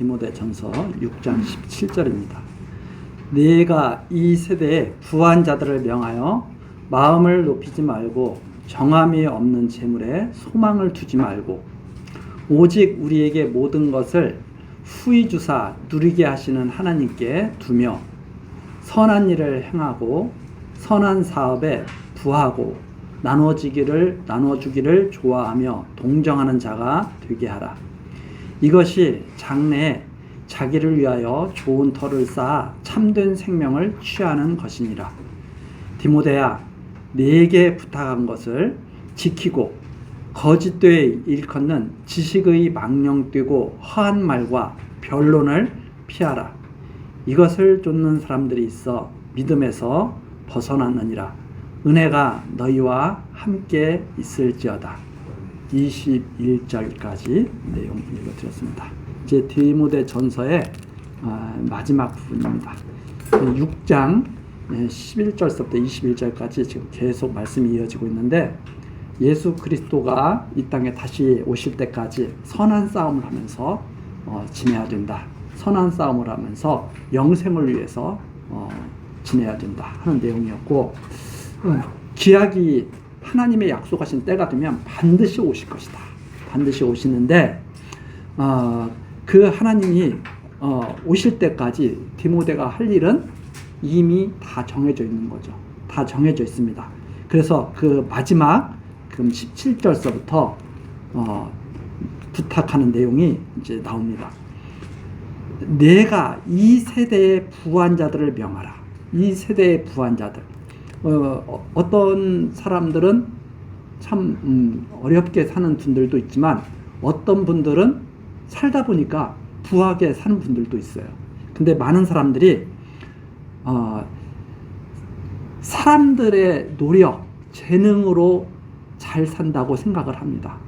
디모데전서 6장 17절입니다. 네가 이 세대의 부한 자들을 명하여 마음을 높이지 말고 정함이 없는 재물에 소망을 두지 말고 오직 우리에게 모든 것을 후히 주사 누리게 하시는 하나님께 두며 선한 일을 행하고 선한 사업에 부하고 나눠주기를 좋아하며 동정하는 자가 되게 하라. 이것이 장래에 자기를 위하여 좋은 터를 쌓아 참된 생명을 취하는 것이니라. 디모데야, 네게 부탁한 것을 지키고 거짓되이 일컫는 지식의 망령되고 허한 말과 변론을 피하라. 이것을 쫓는 사람들이 있어 믿음에서 벗어났느니라. 은혜가 너희와 함께 있을지어다. 21절까지 내용 읽어드렸습니다. 이제 디모데 전서의 마지막 부분입니다. 6장 11절부터 21절까지 지금 계속 말씀이 이어지고 있는데, 예수 그리스도가 이 땅에 다시 오실 때까지 선한 싸움을 하면서 지내야 된다. 선한 싸움을 하면서 영생을 위해서 지내야 된다 하는 내용이었고, 기약이 하나님의 약속하신 때가 되면 반드시 오실 것이다. 반드시 오시는데 그 하나님이 오실 때까지 디모데가 할 일은 이미 다 정해져 있는 거죠. 다 정해져 있습니다. 그래서 그 마지막 17절서부터 부탁하는 내용이 이제 나옵니다. 내가 이 세대의 부한 자들을 명하라. 이 세대의 부한 자들. 어떤 사람들은 참 어렵게 사는 분들도 있지만 어떤 분들은 살다 보니까 부하게 사는 분들도 있어요. 근데 많은 사람들이 사람들의 노력, 재능으로 잘 산다고 생각을 합니다.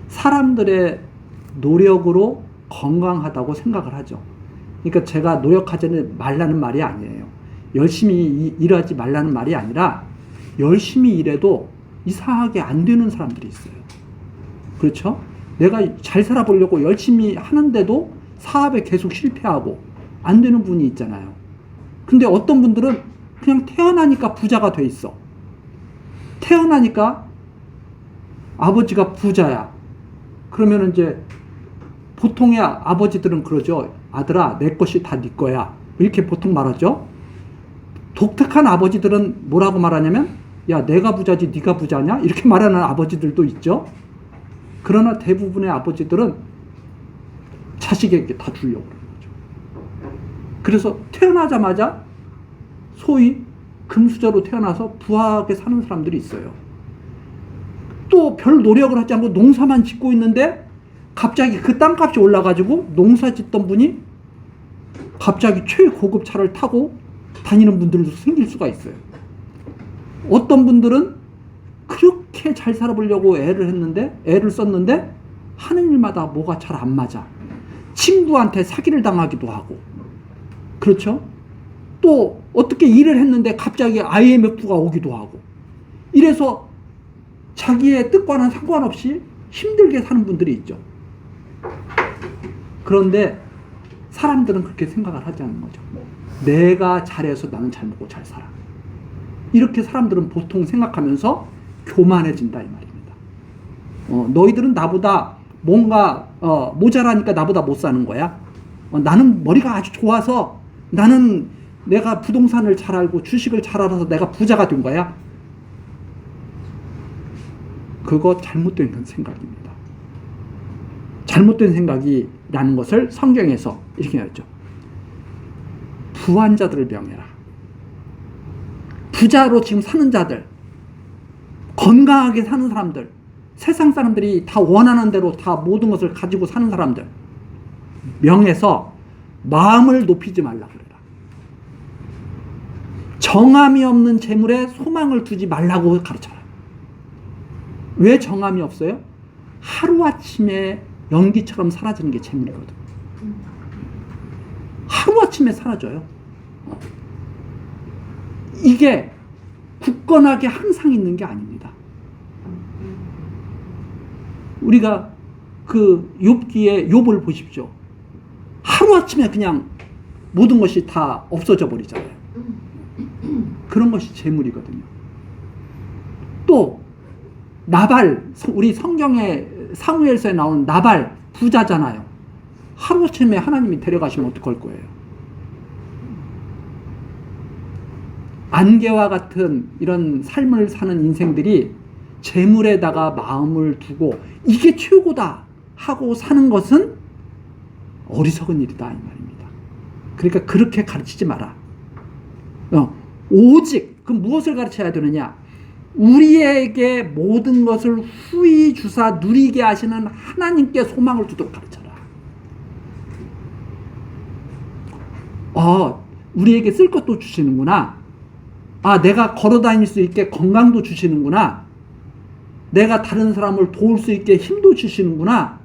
사람들의 노력으로 건강하다고 생각을 하죠. 그러니까 제가 노력하지 말라는 말이 아니에요. 열심히 일하지 말라는 말이 아니라 열심히 일해도 이상하게 안 되는 사람들이 있어요. 그렇죠? 내가 잘 살아보려고 열심히 하는데도 사업에 계속 실패하고 안 되는 분이 있잖아요. 근데 어떤 분들은 그냥 태어나니까 부자가 돼 있어. 태어나니까 아버지가 부자야. 그러면 이제 보통의 아버지들은 그러죠. 아들아, 내 것이 다 네 거야. 이렇게 보통 말하죠. 독특한 아버지들은 뭐라고 말하냐면, 야, 내가 부자지 네가 부자냐? 이렇게 말하는 아버지들도 있죠. 그러나 대부분의 아버지들은 자식에게 다 주려고 그러는 거죠. 그래서 태어나자마자 소위 금수저로 태어나서 부하게 사는 사람들이 있어요. 또 별 노력을 하지 않고 농사만 짓고 있는데 갑자기 그 땅값이 올라가지고 농사 짓던 분이 갑자기 최고급 차를 타고 다니는 분들도 생길 수가 있어요. 어떤 분들은 그렇게 잘 살아보려고 애를 썼는데 하는 일마다 뭐가 잘 안 맞아. 친구한테 사기를 당하기도 하고. 그렇죠? 또 어떻게 일을 했는데 갑자기 IMF가 오기도 하고. 이래서 자기의 뜻과는 상관없이 힘들게 사는 분들이 있죠. 그런데 사람들은 그렇게 생각을 하지 않는 거죠. 내가 잘해서 나는 잘 먹고 잘 살아. 이렇게 사람들은 보통 생각하면서 교만해진다 이 말입니다. 너희들은 나보다 뭔가 모자라니까 나보다 못 사는 거야. 나는 머리가 아주 좋아서 나는 내가 부동산을 잘 알고 주식을 잘 알아서 내가 부자가 된 거야. 그거 잘못된 생각입니다. 잘못된 생각이라는 것을 성경에서 이렇게 말했죠. 부한 자들을 명해라. 부자로 지금 사는 자들, 건강하게 사는 사람들, 세상 사람들이 다 원하는 대로 다 모든 것을 가지고 사는 사람들 명해서 마음을 높이지 말라 그래라. 정함이 없는 재물에 소망을 두지 말라고 가르쳐라. 왜 정함이 없어요? 하루아침에 연기처럼 사라지는 게 재물이거든. 하루아침에 사라져요. 이게 굳건하게 항상 있는 게 아닙니다. 우리가 그 욥기의 욥을 보십시오. 하루아침에 그냥 모든 것이 다 없어져 버리잖아요. 그런 것이 재물이거든요. 또 나발, 우리 성경에 사무엘서에 나오는 나발 부자잖아요. 하루아침에 하나님이 데려가시면 어떡할 거예요? 안개와 같은 이런 삶을 사는 인생들이 재물에다가 마음을 두고 이게 최고다 하고 사는 것은 어리석은 일이다 이 말입니다. 그러니까 그렇게 가르치지 마라. 오직 그 무엇을 가르쳐야 되느냐? 우리에게 모든 것을 후히 주사 누리게 하시는 하나님께 소망을 두도록 가르쳐라. 우리에게 쓸 것도 주시는구나. 내가 걸어 다닐 수 있게 건강도 주시는구나. 내가 다른 사람을 도울 수 있게 힘도 주시는구나.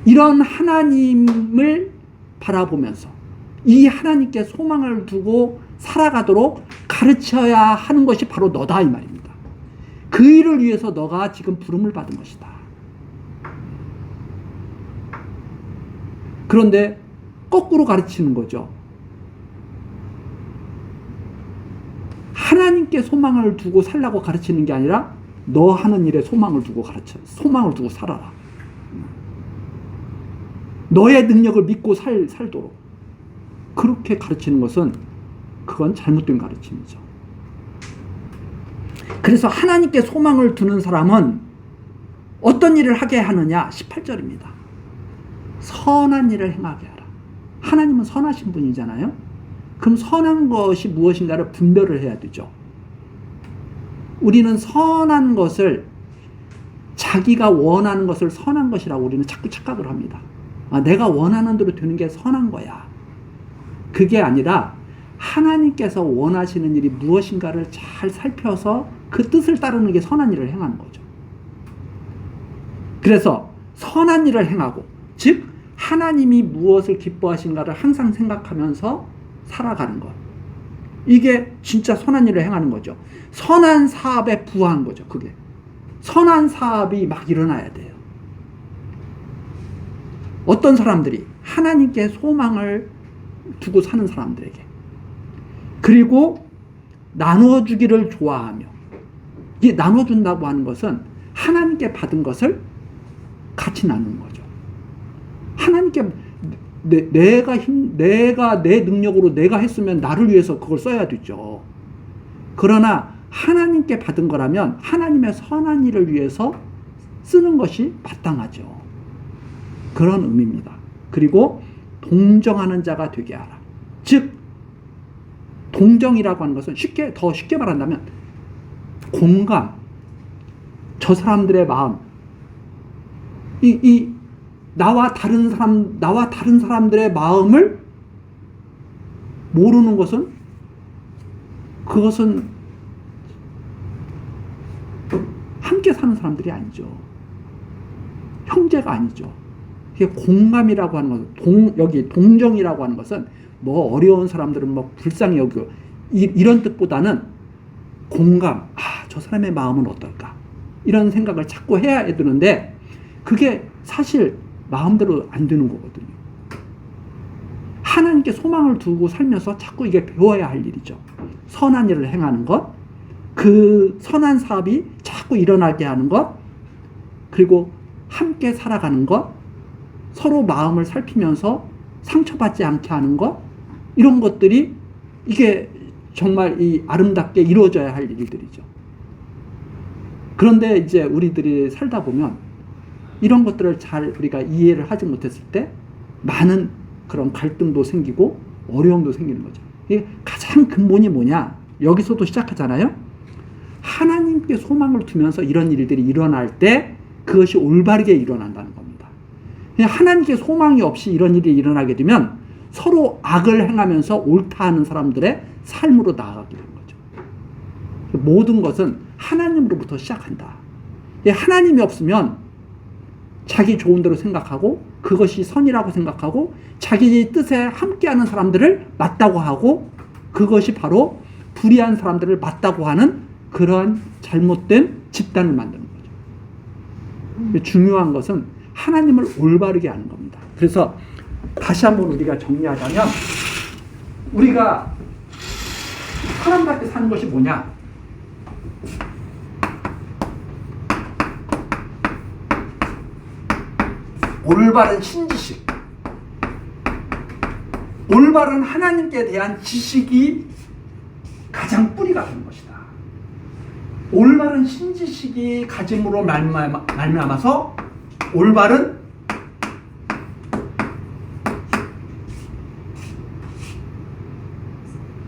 이런 하나님을 바라보면서 이 하나님께 소망을 두고 살아가도록 가르쳐야 하는 것이 바로 너다 이 말입니다. 그 일을 위해서 너가 지금 부름을 받은 것이다. 그런데 거꾸로 가르치는 거죠. 하나님께 소망을 두고 살라고 가르치는 게 아니라 너 하는 일에 소망을 두고 소망을 두고 살아라. 너의 능력을 믿고 살도록 그렇게 가르치는 것은 그건 잘못된 가르침이죠. 그래서 하나님께 소망을 두는 사람은 어떤 일을 하게 하느냐? 18절입니다. 선한 일을 행하게 하라. 하나님은 선하신 분이잖아요. 그럼 선한 것이 무엇인가를 분별을 해야 되죠. 우리는 선한 것을 자기가 원하는 것을 선한 것이라고 우리는 자꾸 착각을 합니다. 내가 원하는 대로 되는 게 선한 거야. 그게 아니라 하나님께서 원하시는 일이 무엇인가를 잘 살펴서 그 뜻을 따르는 게 선한 일을 행하는 거죠. 그래서 선한 일을 행하고, 즉 하나님이 무엇을 기뻐하신가를 항상 생각하면서 살아가는 것. 이게 진짜 선한 일을 행하는 거죠. 선한 사업에 부합한 거죠. 그게 선한 사업이 막 일어나야 돼요. 어떤 사람들이 하나님께 소망을 두고 사는 사람들에게, 그리고 나눠주기를 좋아하며, 이 나눠준다고 하는 것은 하나님께 받은 것을 같이 나누는 거죠. 하나님께 내가 내 능력으로 내가 했으면 나를 위해서 그걸 써야 되죠. 그러나 하나님께 받은 거라면 하나님의 선한 일을 위해서 쓰는 것이 마땅하죠. 그런 의미입니다. 그리고 동정하는 자가 되게 하라. 즉 동정이라고 하는 것은 더 쉽게 말한다면 공감, 저 사람들의 마음, 나와 다른 사람들의 마음을 모르는 것은, 그것은 함께 사는 사람들이 아니죠. 형제가 아니죠. 이게 공감이라고 하는 것은, 여기 동정이라고 하는 것은 뭐 어려운 사람들은 뭐 불쌍히 여기고 이런 뜻보다는 공감, 저 사람의 마음은 어떨까, 이런 생각을 자꾸 해야 되는데 그게 사실 마음대로 안 되는 거거든요. 하나님께 소망을 두고 살면서 자꾸 이게 배워야 할 일이죠. 선한 일을 행하는 것, 그 선한 사업이 자꾸 일어나게 하는 것, 그리고 함께 살아가는 것, 서로 마음을 살피면서 상처받지 않게 하는 것, 이런 것들이 이게 정말 이 아름답게 이루어져야 할 일들이죠. 그런데 이제 우리들이 살다 보면 이런 것들을 잘 우리가 이해를 하지 못했을 때 많은 그런 갈등도 생기고 어려움도 생기는 거죠. 이게 가장 근본이 뭐냐? 여기서도 시작하잖아요. 하나님께 소망을 두면서 이런 일들이 일어날 때 그것이 올바르게 일어난다는 겁니다. 그냥 하나님께 소망이 없이 이런 일이 일어나게 되면 서로 악을 행하면서 옳다 하는 사람들의 삶으로 나아가게 되는 거죠. 모든 것은 하나님으로부터 시작한다. 하나님이 없으면 자기 좋은 대로 생각하고 그것이 선이라고 생각하고 자기 뜻에 함께하는 사람들을 맞다고 하고 그것이 바로 불의한 사람들을 맞다고 하는 그러한 잘못된 집단을 만드는 거죠. 중요한 것은 하나님을 올바르게 하는 겁니다. 그래서 다시 한번 우리가 정리하자면, 우리가 사람답게 사는 것이 뭐냐? 올바른 신지식, 올바른 하나님께 대한 지식이 가장 뿌리가 되는 것이다. 올바른 신지식이 가짐으로 말미암아서 올바른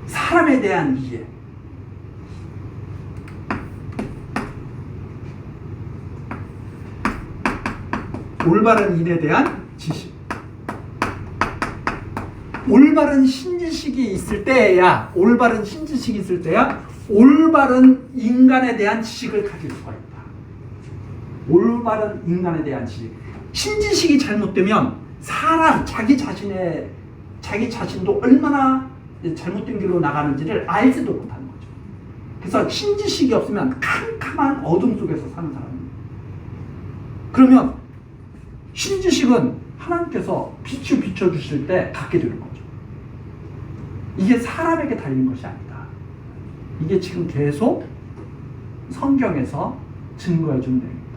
사람에 대한 이해, 올바른 일에 대한 지식, 올바른 신지식이 있을 때야, 올바른 신지식이 있을 때야 올바른 인간에 대한 지식을 가질 수가 있다. 올바른 인간에 대한 지식. 신지식이 잘못되면 사람, 자기 자신도 얼마나 잘못된 길로 나가는지를 알지도 못하는 거죠. 그래서 신지식이 없으면 캄캄한 어둠 속에서 사는 사람입니다. 그러면 신지식은 하나님께서 빛을 비춰주실 때 갖게 되는 거죠. 이게 사람에게 달린 것이 아니다. 이게 지금 계속 성경에서 증거해 준 내용입니다.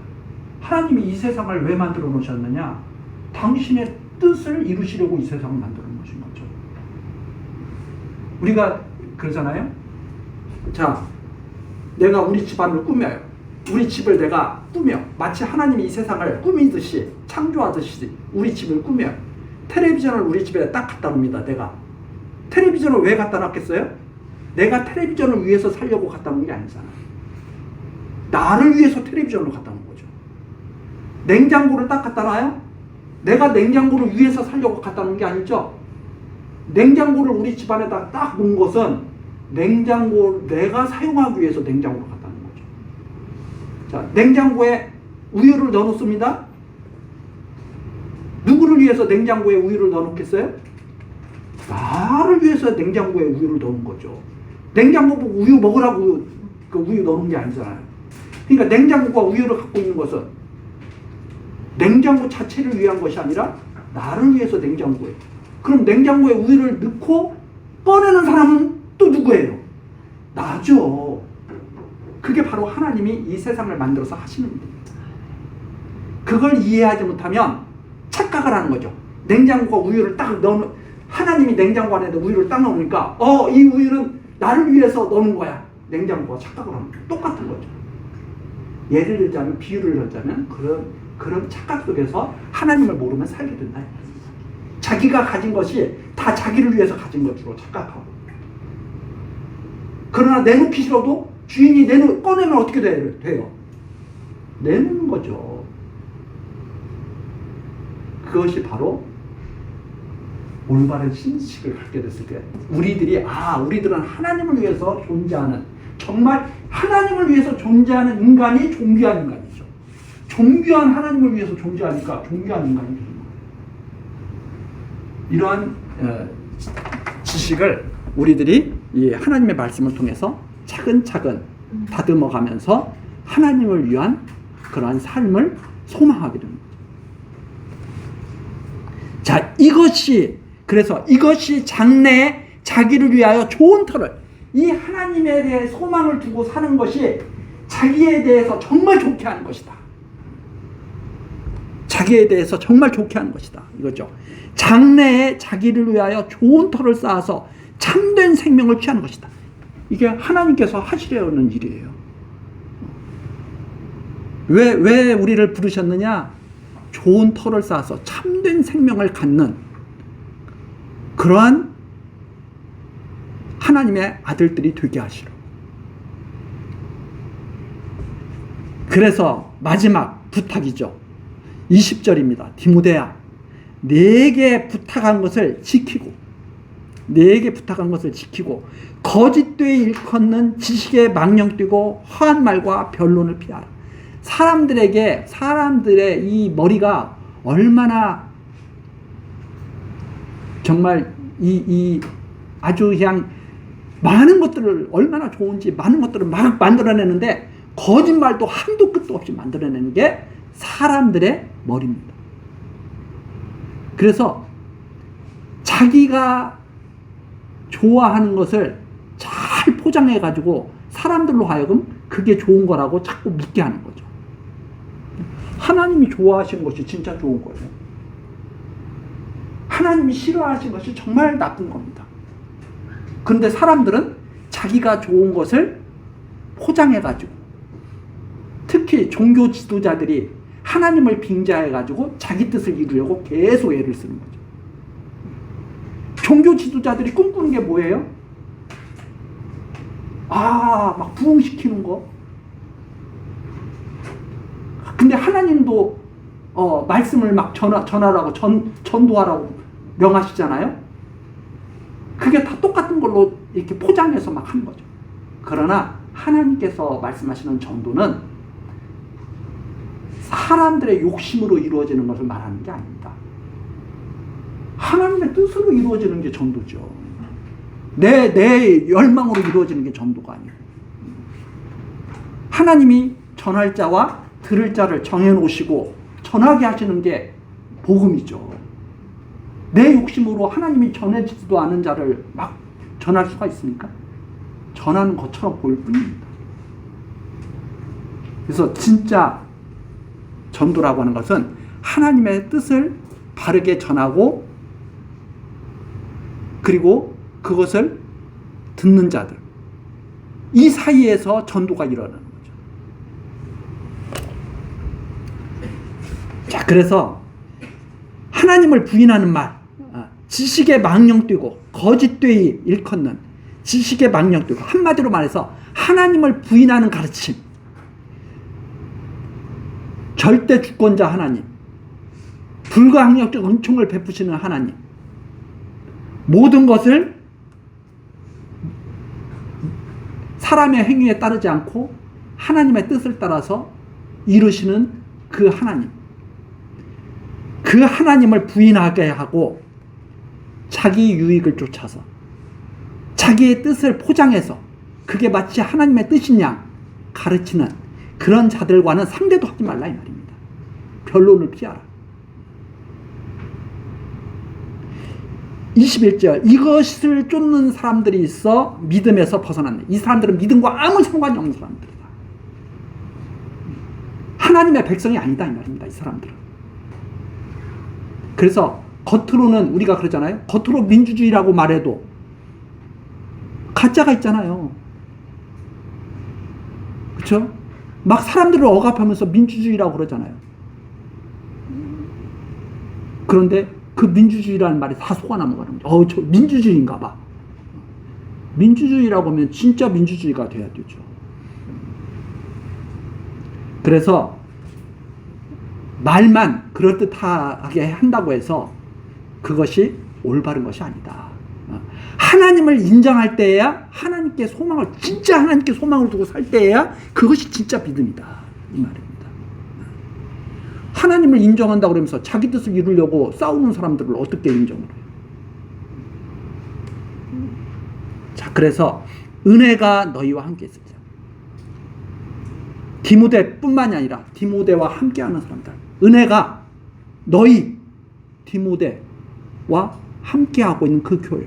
하나님이 이 세상을 왜 만들어 놓으셨느냐? 당신의 뜻을 이루시려고 이 세상을 만들어 놓으신 거죠. 우리가 그러잖아요. 자, 내가 우리 집안을 꾸며요. 우리 집을 내가 꾸며, 마치 하나님이 이 세상을 꾸미듯이, 창조하듯이 우리 집을 꾸며요. 텔레비전을 우리 집에 딱 갖다 놉니다. 내가 텔레비전을 왜 갖다 놨겠어요? 내가 텔레비전을 위해서 살려고 갖다 놓은 게 아니잖아. 나를 위해서 텔레비전을 갖다 놓은 거죠. 냉장고를 딱 갖다 놔요? 내가 냉장고를 위해서 살려고 갖다 놓은 게 아니죠. 냉장고를 우리 집안에다 딱 놓은 것은 냉장고 내가 사용하기 위해서 냉장고를 갖다 놓은 거죠. 자, 냉장고에 우유를 넣어놓습니다. 누구를 위해서 냉장고에 우유를 넣어놓겠어요? 나를 위해서 냉장고에 우유를 넣은 거죠. 냉장고 보고 우유 먹으라고 그 우유 넣는 게 아니잖아요. 그러니까 냉장고가 우유를 갖고 있는 것은 냉장고 자체를 위한 것이 아니라 나를 위해서 냉장고에. 그럼 냉장고에 우유를 넣고 꺼내는 사람은 또 누구예요? 나죠. 그게 바로 하나님이 이 세상을 만들어서 하시는 일입니다. 그걸 이해하지 못하면 착각을 하는 거죠. 냉장고가 우유를 딱 하나님이 냉장고 안에 우유를 딱 넣으니까 이 우유는 나를 위해서 넣는 거야. 냉장고가 착각을 하는 거예요. 똑같은 거죠. 예를 들자면, 비유를 들자면 그런 착각 속에서 하나님을 모르면 살게 된다. 자기가 가진 것이 다 자기를 위해서 가진 것으로 착각하고, 그러나 내놓기 싫어도 주인이 꺼내면 어떻게 돼요? 내놓는 거죠. 그것이 바로 올바른 신지식을 갖게 됐을 때 우리들은 하나님을 위해서 존재하는, 정말 하나님을 위해서 존재하는 인간이 존귀한 인간이죠. 존귀한 하나님을 위해서 존재하니까 존귀한 인간이 되는 거예요. 이러한 지식을 우리들이 이 하나님의 말씀을 통해서 차근차근 다듬어가면서 하나님을 위한 그러한 삶을 소망하게 됩니다. 자, 그래서 이것이 장래에 자기를 위하여 좋은 터를, 이 하나님에 대해 소망을 두고 사는 것이 자기에 대해서 정말 좋게 하는 것이다. 자기에 대해서 정말 좋게 하는 것이다. 이거죠. 장래에 자기를 위하여 좋은 터를 쌓아서 참된 생명을 취하는 것이다. 이게 하나님께서 하시려는 일이에요. 왜 우리를 부르셨느냐? 좋은 터를 쌓아서 참된 생명을 갖는 그러한 하나님의 아들들이 되게 하시려. 그래서 마지막 부탁이죠. 20절입니다. 디모데야, 내게 부탁한 것을 지키고 거짓되이 일컫는 지식에 망령뛰고 허한 말과 변론을 피하라. 사람들의 이 머리가 얼마나 정말 아주 그냥 많은 것들을 얼마나 좋은지 많은 것들을 막 만들어내는데 거짓말도 한도 끝도 없이 만들어내는 게 사람들의 머리입니다. 그래서 자기가 좋아하는 것을 잘 포장해 가지고 사람들로 하여금 그게 좋은 거라고 자꾸 믿게 하는 거죠. 하나님이 좋아하시는 것이 진짜 좋은 거예요. 하나님이 싫어하시는 것이 정말 나쁜 겁니다. 그런데 사람들은 자기가 좋은 것을 포장해 가지고, 특히 종교 지도자들이 하나님을 빙자해 가지고 자기 뜻을 이루려고 계속 애를 쓰는 거죠. 종교 지도자들이 꿈꾸는 게 뭐예요? 막 부흥시키는 거. 근데 하나님도 말씀을 막 전하라고 전도하라고 명하시잖아요. 그게 다 똑같은 걸로 이렇게 포장해서 막 하는 거죠. 그러나 하나님께서 말씀하시는 전도는 사람들의 욕심으로 이루어지는 것을 말하는 게 아닙니다. 하나님의 뜻으로 이루어지는 게 전도죠. 내 열망으로 이루어지는 게 전도가 아니에요. 하나님이 전할 자와 들을 자를 정해놓으시고 전하게 하시는 게 복음이죠. 내 욕심으로 하나님이 전해지지도 않은 자를 막 전할 수가 있습니까? 전하는 것처럼 보일 뿐입니다. 그래서 진짜 전도라고 하는 것은 하나님의 뜻을 바르게 전하고, 그리고 그것을 듣는 자들, 이 사이에서 전도가 일어나는 거죠. 자, 그래서 하나님을 부인하는 말, 지식에 망령되고 거짓되이 일컫는 지식에 망령되고, 한마디로 말해서 하나님을 부인하는 가르침, 절대 주권자 하나님, 불가항력적 은총을 베푸시는 하나님, 모든 것을 사람의 행위에 따르지 않고 하나님의 뜻을 따라서 이루시는 그 하나님, 그 하나님을 부인하게 하고 자기 유익을 쫓아서 자기의 뜻을 포장해서 그게 마치 하나님의 뜻인 양 가르치는 그런 자들과는 상대도 하지 말라 이 말입니다. 변론을 피하라. 21절, 이것을 쫓는 사람들이 있어 믿음에서 벗어났네. 이 사람들은 믿음과 아무 상관이 없는 사람들이다. 하나님의 백성이 아니다 이 말입니다. 이 사람들은. 그래서 겉으로는 우리가 그러잖아요. 겉으로 민주주의라고 말해도 가짜가 있잖아요. 그렇죠? 막 사람들을 억압하면서 민주주의라고 그러잖아요. 그런데 그 민주주의라는 말이 다 속아 넘어가는 거죠. 저 민주주의인가 봐. 민주주의라고 하면 진짜 민주주의가 돼야 되죠. 그래서 말만 그럴듯하게 한다고 해서 그것이 올바른 것이 아니다. 하나님을 인정할 때야, 하나님께 소망을, 진짜 하나님께 소망을 두고 살 때야 그것이 진짜 믿음이다 이 말입니다. 하나님을 인정한다고 그러면서 자기 뜻을 이루려고 싸우는 사람들을 어떻게 인정을 해요? 자, 그래서 은혜가 너희와 함께 있으리라. 디모데뿐만이 아니라 디모데와 함께하는 사람들, 은혜가 너희 디모데와 함께하고 있는 그 교회.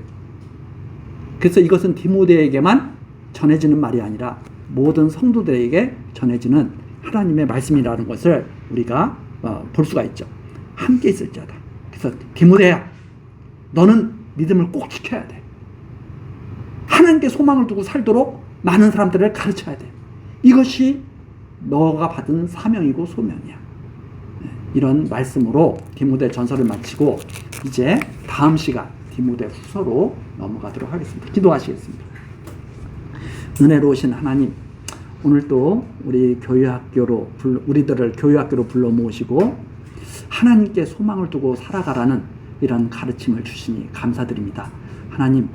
그래서 이것은 디모데에게만 전해지는 말이 아니라 모든 성도들에게 전해지는 하나님의 말씀이라는 것을 우리가 볼 수가 있죠. 함께 있을지어다. 그래서 디모데야, 너는 믿음을 꼭 지켜야 돼. 하나님께 소망을 두고 살도록 많은 사람들을 가르쳐야 돼. 이것이 너가 받은 사명이고 소명이야. 이런 말씀으로 디모데 전서를 마치고 이제 다음 시간 디모데 후서로 넘어가도록 하겠습니다. 기도하시겠습니다. 은혜로우신 하나님, 오늘도 우리 우리들을 교회학교로 불러 모으시고 하나님께 소망을 두고 살아가라는 이런 가르침을 주시니 감사드립니다. 하나님,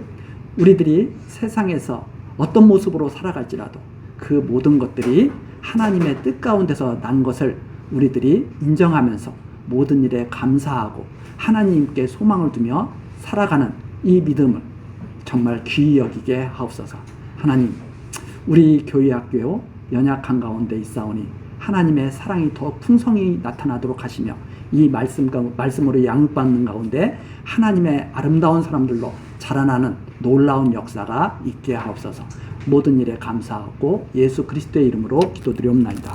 우리들이 세상에서 어떤 모습으로 살아갈지라도 그 모든 것들이 하나님의 뜻 가운데서 난 것을 우리들이 인정하면서 모든 일에 감사하고 하나님께 소망을 두며 살아가는 이 믿음을 정말 귀히 여기게 하옵소서. 하나님, 우리 교회학교 연약한 가운데 있사오니 하나님의 사랑이 더 풍성히 나타나도록 하시며 이 말씀으로 양육받는 가운데 하나님의 아름다운 사람들로 자라나는 놀라운 역사가 있게 하옵소서. 모든 일에 감사하고 예수 그리스도의 이름으로 기도드리옵나이다.